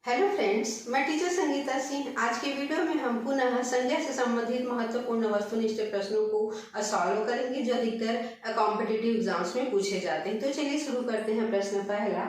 Hello friends, मैं teacher Sangeeta Singh. आज के वीडियो में हम पुनः संज्ञा से संबंधित महत्वपूर्ण वस्तुनिष्ठ प्रश्नों को सॉल्व करेंगे जो अधिकतर कॉम्पिटिटिव एग्जाम्स में पूछे जाते हैं। तो चलिए शुरू करते हैं। प्रश्न पहला,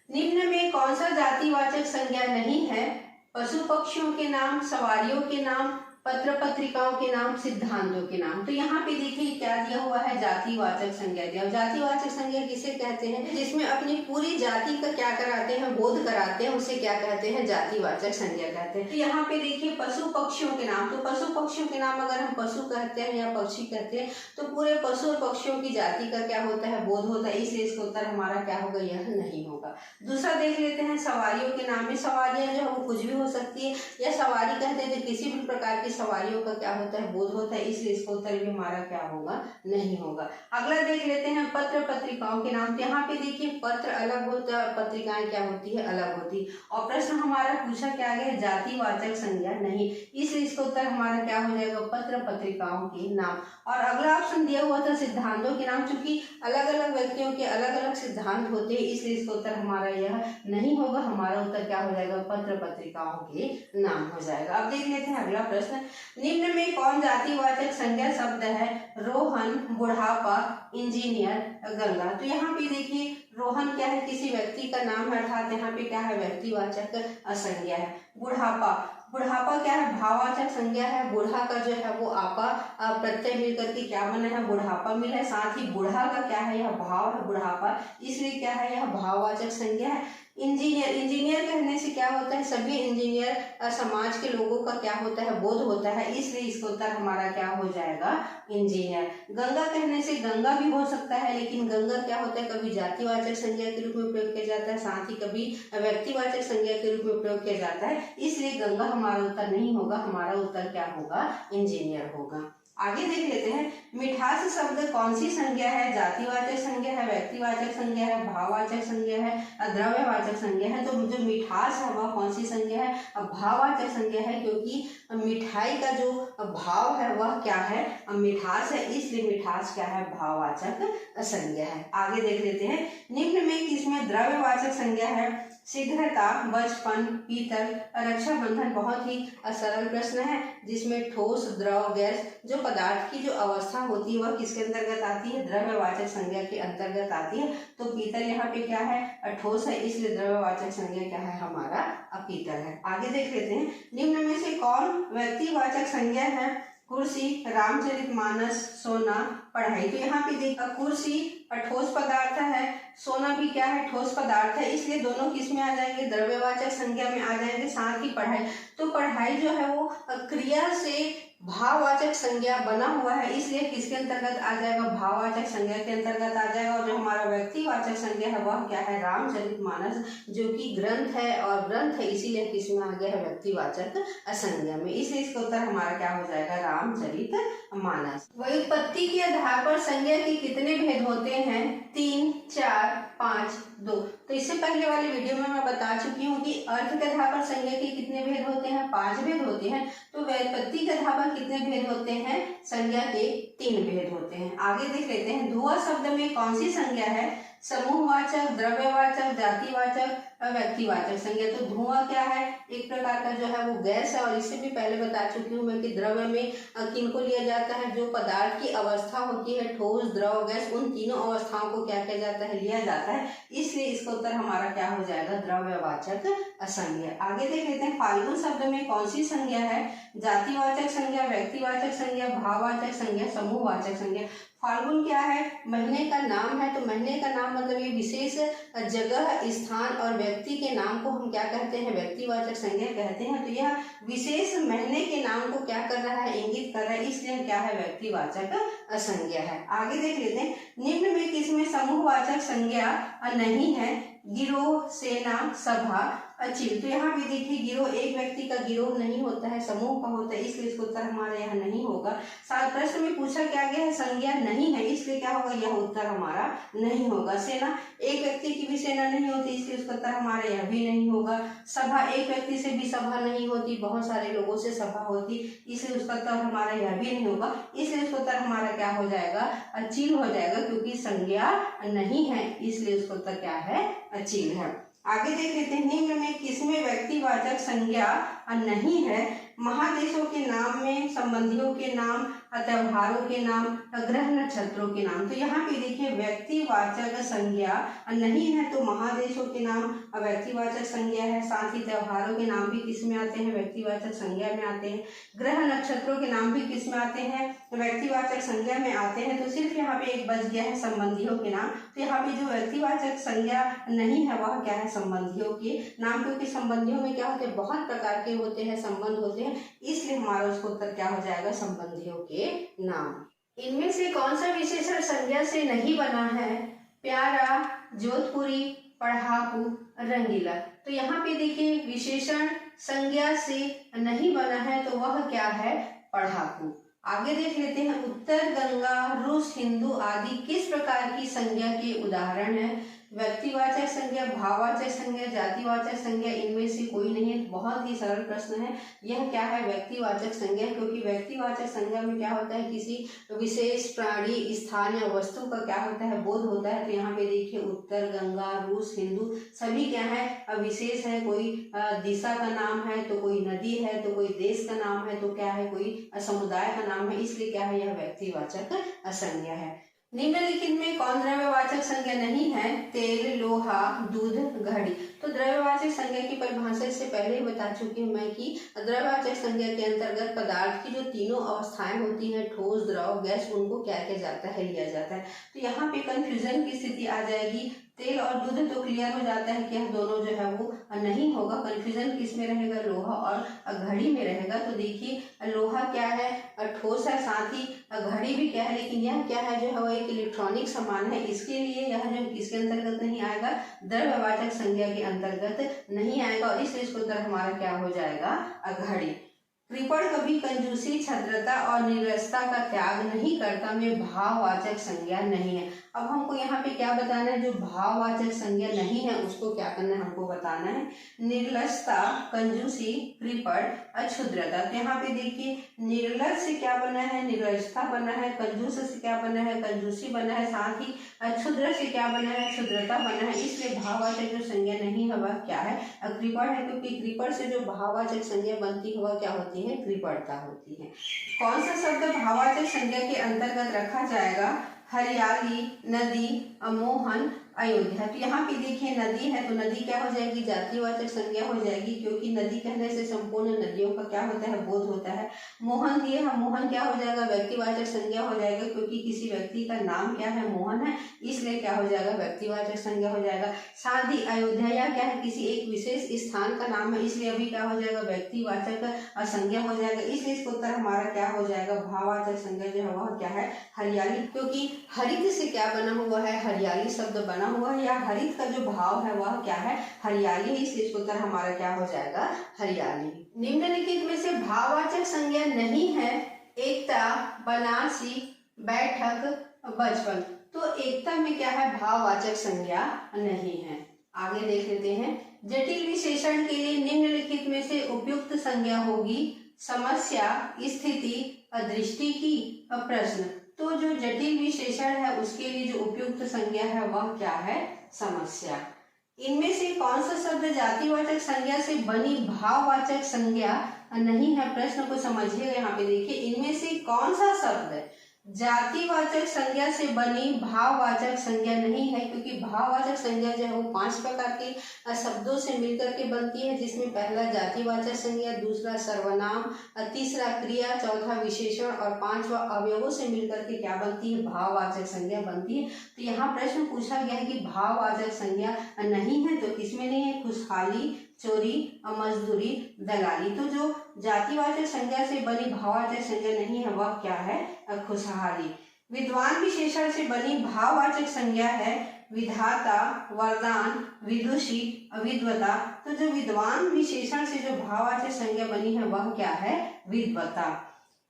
निम्न में कौन सा जातिवाचक संज्ञा नहीं है? पशु पक्षियों के नाम, सवारियों के नाम, पत्र पत्रिकाओं के नाम, सिद्धांतों के नाम। तो यहाँ पे देखिए क्या दिया हुआ है, जातिवाचक संज्ञा दिया। जातिवाचक संज्ञा किसे कहते हैं? जिसमें अपनी पूरी जाति का क्या कराते हैं, बोध कराते हैं, उसे क्या कहते हैं? जातिवाचक संज्ञा कहते हैं। तो यहाँ पे देखिए पशु पक्षियों के नाम, तो पशु पक्षियों के नाम अगर हम पशु कहते हैं या पक्षी कहते हैं तो पूरे पशु और पक्षियों की जाति का क्या होता है, बोध होता है, इसलिए इसका उत्तर हमारा क्या होगा, यह नहीं होगा। दूसरा देख लेते हैं सवारियों के नाम में। सवारियां जो है वो कुछ भी हो सकती है, या सवारी कहते हैं तो किसी भी प्रकार की सवारियों का क्या होता है, बोध होता है, इसलिए इसका उत्तर भी हमारा क्या होगा, नहीं होगा। अगला देख लेते हैं पत्र पत्रिकाओं के नाम। तो यहाँ पे देखिए पत्र अलग होता है, पत्रिकाएं क्या होती है, अलग होती। और प्रश्न हमारा पूछा क्या गया, जातिवाचक संज्ञा नहीं, इसलिए इसका उत्तर हमारा क्या हो जाएगा, पत्र पत्रिकाओं के नाम। और अगला ऑप्शन दिया हुआ था सिद्धांतों के नाम। चूंकि अलग अलग व्यक्तियों के अलग अलग सिद्धांत होते हैं, इसलिए इसका उत्तर हमारा यह नहीं होगा। हमारा उत्तर क्या हो जाएगा, पत्र पत्रिकाओं के नाम हो जाएगा। अब देख लेते हैं अगला प्रश्न, निम्न में कौन जातिवाचक संज्ञा शब्द है? रोहन, बुढ़ापा, इंजीनियर, गंगा। तो यहाँ पे देखिए रोहन क्या है, किसी व्यक्ति का नाम है, अर्थात यहाँ पे क्या है, व्यक्तिवाचक संज्ञा है। बुढ़ापा, बुढ़ापा क्या है, भाववाचक संज्ञा है। बूढ़ा का जो है वो आपा प्रत्यय मिल करके क्या बना है, बुढ़ापा मिला है। साथ ही बूढ़ा का क्या है, यह भाव है, बुढ़ापा, इसलिए क्या है, यह भाववाचक संज्ञा है। इंजीनियर, इंजीनियर कहने से क्या होता है, सभी इंजीनियर समाज के लोगों का क्या होता है, बोध होता है, इसलिए इसका उत्तर हमारा क्या हो जाएगा, इंजीनियर। गंगा कहने से गंगा भी हो सकता है, लेकिन गंगा क्या होता है, कभी जातिवाचक संज्ञा के रूप में प्रयोग किया जाता है, साथ ही कभी व्यक्तिवाचक संज्ञा के रूप में प्रयोग किया जाता है, इसलिए गंगा हमारा उत्तर नहीं होगा। हमारा उत्तर क्या होगा, इंजीनियर होगा। आगे देख लेते हैं, मिठास शब्द कौन सी संज्ञा है? जातिवाचक संज्ञा है, व्यक्तिवाचक संज्ञा है, भाववाचक संज्ञा है, द्रव्यवाचक संज्ञा है। तो जो मिठास है वह कौन सी संज्ञा है? भाववाचक संज्ञा है, क्योंकि मिठाई का जो भाव है वह क्या है, मिठास है, इसलिए मिठास क्या है, भाववाचक संज्ञा है। आगे देख लेते हैं, निम्न में किसमें द्रव्यवाचक संज्ञा है? शीघ्रता, बचपन, पीतल, रक्षाबंधन। बहुत ही सरल प्रश्न है, जिसमें ठोस, द्रव, गैस, जो पदार्थ की जो अवस्था होती है वह किसके अंतर्गत आती है, द्रव्यवाचक संज्ञा के अंतर्गत आती है। तो पीतल यहाँ पे क्या है, ठोस है, इसलिए द्रव्यवाचक संज्ञा क्या है, हमारा पीतल है। आगे देख लेते हैं, निम्न में से कौन व्यक्तिवाचक संज्ञा है? कुर्सी, रामचरितमानस, सोना, पढ़ाई। तो यहाँ पे देखा कुर्सी ठोस पदार्थ है, सोना भी क्या है, ठोस पदार्थ है, इसलिए दोनों किस में आ जाएंगे, द्रव्यवाचक संज्ञा में आ जाएंगे। साथ ही पढ़ाई, तो पढ़ाई जो है वो क्रिया से भाववाचक संज्ञा बना हुआ है, इसलिए किसके अंतर्गत आ जाएगा, भाववाचक संज्ञा के अंतर्गत आ जाएगा। और जो हमारा व्यक्तिवाचक संज्ञा है वह क्या है, रामचरितमानस, जो कि ग्रंथ है, और ग्रंथ है इसीलिए किसमें आ गया है, व्यक्तिवाचक संज्ञा में, इसलिए इसका उत्तर हमारा क्या हो जाएगा, रामचरितमानस। व्युत्पत्ति के आधार पर संज्ञा के कितने भेद होते हैं? 3, 4, 5, 2। तो इससे पहले वाले वीडियो में मैं बता चुकी हूँ कि अर्थ के आधार पर संज्ञा के कितने भेद होते हैं, 5 भेद होते हैं। तो व्युत्पत्ति के आधार पर कितने भेद होते हैं, संज्ञा के 3 भेद होते हैं। आगे देख लेते हैं, धुआं शब्द में कौन सी संज्ञा है? समूहवाचक, द्रव्यवाचक, जातिवाचक, व्यक्तिवाचक संज्ञा। तो धुआं क्या है, एक प्रकार का जो है वो गैस है, और इससे भी पहले बता चुकी हूँ मैं कि द्रव्य में किनको लिया जाता है, जो पदार्थ की अवस्था होती है, ठोस, द्रव, गैस, उन तीनों अवस्थाओं को क्या किया जाता है, लिया जाता है, इसलिए इसका उत्तर हमारा क्या हो जाएगा, द्रव्यवाचक संज्ञा। आगे देख लेते हैं, फाल्गुन शब्द में कौन सी संज्ञा है? जातिवाचक संज्ञा, व्यक्तिवाचक संज्ञा, भाववाचक संज्ञा, समूहवाचक संज्ञा। फाल्गुन क्या है, महीने का नाम है। तो महीने का नाम मतलब ये विशेष जगह, स्थान और व्यक्ति के नाम को हम क्या कहते हैं, व्यक्तिवाचक संज्ञा कहते हैं। तो यह विशेष महीने के नाम को क्या कर रहा है, इंगित कर रहा है, इसलिए क्या है, व्यक्तिवाचक संज्ञा है। आगे देख लेते हैं, निम्न में किसमें समूहवाचक संज्ञा नहीं है? गिरोह, सेना, सभा, चिल। तो यहाँ भी देखिए गिरोह एक व्यक्ति का गिरोह नहीं होता है, समूह का होता है, इसलिए इसका उत्तर हमारा यहाँ नहीं होगा। प्रश्न में पूछा क्या गया है, संज्ञा नहीं है, इसलिए क्या होगा, यह उत्तर हमारा नहीं होगा। सेना, एक व्यक्ति की भी सेना नहीं होती, इसलिए उसका उत्तर हमारा यह भी नहीं होगा। सभा, एक व्यक्ति से भी सभा नहीं होती, बहुत सारे लोगों से सभा होती, इसलिए उसका उत्तर हमारा यह भी नहीं होगा, इसलिए उसका उत्तर हमारा क्या हो जाएगा, चिल हो जाएगा, क्योंकि संज्ञा नहीं है, इसलिए उसका उत्तर क्या है, चिल है। आगे देख लेते हैं, निम्न में किसमें व्यक्तिवाचक संज्ञा नहीं है? महादेशों के नाम में, संबंधियों के नाम, त्योहारों के नाम, ग्रह नक्षत्रों के नाम। तो यहाँ पे देखिए व्यक्तिवाचक संज्ञा नहीं है, तो महादेशों के नाम व्यक्तिवाचक संज्ञा है। साथ ही त्योहारों के नाम भी किस में आते हैं? व्यक्तिवाचक संज्ञा में आते हैं। ग्रह नक्षत्रों के नाम भी किस में आते हैं? व्यक्तिवाचक संज्ञा में आते हैं। तो सिर्फ यहाँ पे एक बच गया है, संबंधियों के नाम। तो यहाँ पे जो व्यक्तिवाचक संज्ञा नहीं है वह क्या है? संबंधियों के नाम, क्योंकि संबंधियों में क्या होते हैं? बहुत प्रकार के होते हैं, संबंध होते हैं, इसलिए हमारा उसका उत्तर क्या हो जाएगा? संबंधियों के नाम। इनमें से कौन सा विशेषण संज्ञा से नहीं बना है? प्यारा, जोधपुरी, पढ़ाकू, रंगीला। तो यहाँ पे देखिए विशेषण संज्ञा से नहीं बना है, तो वह क्या है? पढ़ाकू। आगे देख लेते हैं, उत्तर गंगा, रूस, हिंदू आदि किस प्रकार की संज्ञा के उदाहरण है? व्यक्तिवाचक संज्ञा, भाववाचक संज्ञा, जातिवाचक संज्ञा, इनमें से कोई नहीं है। बहुत ही सरल प्रश्न है। यह क्या है? व्यक्तिवाचक संज्ञा, क्योंकि व्यक्तिवाचक संज्ञा में क्या होता है? किसी विशेष प्राणी, स्थान या वस्तु का क्या होता है? बोध होता है। तो यहाँ पे देखिए उत्तर गंगा, रूस, हिंदू सभी क्या है? विशेष है। कोई दिशा का नाम है, तो कोई नदी है, तो कोई देश का नाम है, तो क्या है? कोई समुदाय का नाम है, इसलिए क्या है? यह व्यक्तिवाचक संज्ञा है। निम्नलिखित में कौन द्रव्यवाचक संज्ञा नहीं है? तेल, लोहा, दूध, घड़ी। तो द्रव्यवाचक संज्ञा की परिभाषा से पहले ही बता चुकी हूँ मैं कि द्रव्यवाचक संज्ञा के अंतर्गत पदार्थ की जो तीनों अवस्थाएं होती हैं, ठोस, द्रव, गैस, उनको क्या किया जाता है? लिया जाता है। तो यहाँ पे कंफ्यूजन की स्थिति आ जाएगी। तेल और दूध तो क्लियर हो जाता है कि यह दोनों जो है वो नहीं होगा। कंफ्यूजन किस में रहेगा? लोहा और घड़ी में रहेगा। तो देखिए लोहा क्या है? ठोस है, साथ ही घड़ी भी क्या है, लेकिन यह क्या है? जो है वो एक इलेक्ट्रॉनिक सामान है, इसके लिए यह जो किसके अंतर्गत नहीं आएगा? द्रव्यवाचक संज्ञा के अंतर्गत नहीं आएगा, और इसलिए इसको उत्तर हमारा क्या हो जाएगा? घड़ी। कृपण कभी कंजूसी, छद्रता और नीरसता का त्याग नहीं करता में भाववाचक संज्ञा नहीं है। अब हमको यहाँ पे क्या बताना है? जो भाववाचक संज्ञा नहीं है उसको क्या करना है? हमको बताना है। निर्लसता, कंजूसी, कृपण, अक्षुद्रता। तो यहाँ पे देखिए निर्लस से क्या बना है? निर्लसता बना है। कंजूस से क्या बना है? कंजूसी बना है। साथ ही क्षुद्र से क्या बना है? क्षुद्रता बना है। इसलिए भाववाचक जो संज्ञा नहीं है वह क्या है? कृपण है, क्योंकि कृपण से जो भाववाचक संज्ञा बनती है वह क्या होती है? कृपणता होती है। कौन सा शब्द भाववाचक संज्ञा के अंतर्गत रखा जाएगा? हरियाली, नदी, मोहन, अयोध्या। तो यहाँ पे देखिए नदी है, तो नदी क्या हो जाएगी? जातिवाचक संज्ञा हो जाएगी, क्योंकि नदी कहने से संपूर्ण नदियों का क्या होता है? बोध होता है। मोहन दिए हम, मोहन क्या हो जाएगा? व्यक्तिवाचक संज्ञा हो जाएगा, क्योंकि किसी व्यक्ति का नाम क्या है? मोहन है, इसलिए क्या हो जाएगा? व्यक्तिवाचक संज्ञा हो जाएगा। साथ ही अयोध्या क्या है? किसी एक विशेष स्थान का नाम है, इसलिए अभी क्या हो जाएगा? व्यक्तिवाचक संज्ञा हो जाएगा। इसलिए इसका उत्तर हमारा क्या हो जाएगा? भाववाचक संज्ञा जो है वह क्या है? हरियाली, क्योंकि हरित से क्या बना हुआ है? हरियाली शब्द बना हुआ है, या हरित का जो भाव है वह क्या है? हरियाली, इसलिए इसका उत्तर हमारा क्या हो जाएगा? हरियाली। निम्नलिखित में से भाववाचक संज्ञा नहीं है? एकता, बनारसी, बैठक, बचपन। तो एकता में क्या है? भाववाचक संज्ञा नहीं है। आगे देख लेते हैं, जटिल विशेषण के लिए निम्नलिखित में से उपयुक्त संज्ञा होगी? समस्या, स्थिति, दृष्टि की, प्रश्न। तो जो जटिल विशेषण है उसके लिए जो उपयुक्त संज्ञा है वह क्या है? समस्या। इनमें से कौन सा शब्द जातिवाचक संज्ञा से बनी भाववाचक संज्ञा नहीं है? प्रश्न को समझिएगा। यहाँ पे देखिए इनमें से कौन सा शब्द जातिवाचक संज्ञा से बनी भाववाचक संज्ञा नहीं है, क्योंकि भाववाचक संज्ञा जो है वो 5 प्रकार के शब्दों से मिलकर के बनती है, जिसमें पहला जातिवाचक संज्ञा, दूसरा सर्वनाम, तीसरा क्रिया, चौथा विशेषण और 5वां अवयवों से मिलकर के क्या बनती है? भाववाचक संज्ञा बनती है। तो यहाँ प्रश्न पूछा गया है कि भाववाचक संज्ञा नहीं है, तो किसमें नहीं है? खुशहाली, चोरी, मजदूरी, दलाली। तो जो जातिवाचक संज्ञा से बनी भाववाचक संज्ञा नहीं है वह क्या है? खुशहाली। विद्वान विशेषण से बनी भाववाचक संज्ञा है विधाता, वरदान, विदुषी, विद्वता। तो जो विद्वान विशेषण से जो भाववाचक संज्ञा बनी है वह क्या है? विद्वता।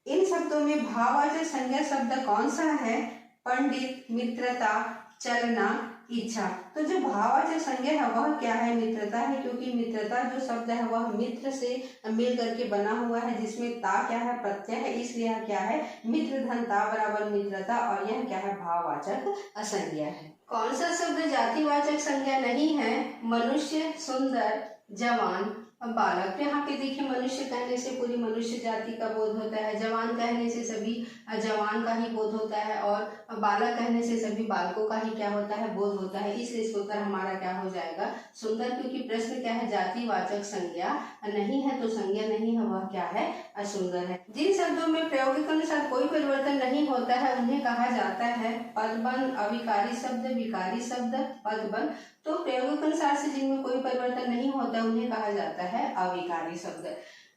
इन शब्दों में भाववाचक संज्ञा शब्द कौन सा है? पंडित, मित्रता, चलना, इच्छा। तो जो भाववाचक संज्ञा है वह क्या है? मित्रता है, क्योंकि मित्रता जो शब्द है वह मित्र से मिल करके बना हुआ है, जिसमें ता क्या है? प्रत्यय है, इसलिए यह क्या है? मित्र धन ता बराबर मित्रता, और यह क्या है? भाववाचक संज्ञा है। कौन सा शब्द जातिवाचक संज्ञा नहीं है? मनुष्य, सुंदर, जवान, बालक। तो यहाँ पे देखिए, मनुष्य कहने से पूरी मनुष्य जाति का बोध होता है, जवान कहने से सभी जवान का ही बोध होता है, और बालक कहने से सभी बालकों का ही क्या होता है? बोध होता है। इसलिए इसका उत्तर हमारा क्या हो जाएगा? सुंदर, क्योंकि प्रश्न क्या है? जातिवाचक संज्ञा नहीं है, तो संज्ञा नहीं है वह क्या है? असुंदर है। जिन शब्दों में प्रयोग के अनुसार कोई परिवर्तन नहीं होता है उन्हें कहा जाता है पदबंध, अविकारी शब्द, विकारी शब्द, पदबंध। तो प्रयोगानुसार से जिनमें कोई परिवर्तन नहीं होता उन्हें कहा जाता है अविकारी शब्द।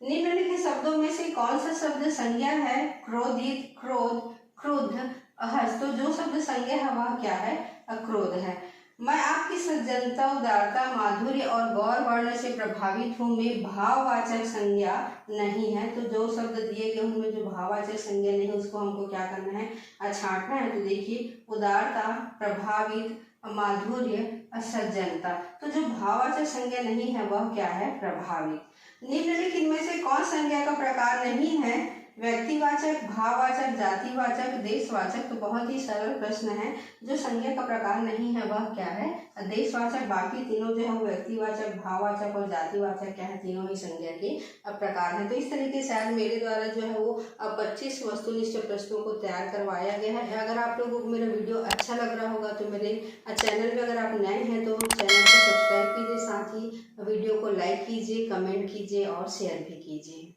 निम्नलिखित शब्दों में से कौन सा शब्द संज्ञा है? क्रोधित, क्रोध, क्रुद्ध, हर्ष। तो जो शब्द संज्ञा है वह क्या है? क्रोध है। मैं आपकी सज्जनता, उदारता, माधुर्य और गौर वर्ण से प्रभावित हूँ में भाववाचक संज्ञा नहीं है। तो जो शब्द दिए गए उनमें जो भाववाचक संज्ञा नहीं है उसको हमको क्या करना है? छांटना है। तो देखिए, उदारता, प्रभावित, माधुर्य, सज्जनता। तो जो भाववाचक संज्ञा नहीं है वह क्या है? प्रभावित। निम्नलिखित इनमें से कौन संज्ञा का प्रकार नहीं है? व्यक्तिवाचक, भाववाचक, जातिवाचक, देशवाचक। तो बहुत ही सरल प्रश्न है। जो संज्ञा का प्रकार नहीं है वह क्या है? देशवाचक। बाकी तीनों जो है वो व्यक्तिवाचक, भाववाचक और जातिवाचक क्या है? तीनों ही संज्ञा के प्रकार हैं। तो इस तरीके से आज मेरे द्वारा जो है वो 25 वस्तुनिष्ठ प्रश्नों को तैयार करवाया गया है। अगर आप लोगों को मेरा वीडियो अच्छा लग रहा होगा तो मेरे चैनल में अगर आप नए हैं तो चैनल को सब्सक्राइब कीजिए, साथ ही वीडियो को लाइक कीजिए, कमेंट कीजिए और शेयर भी कीजिए।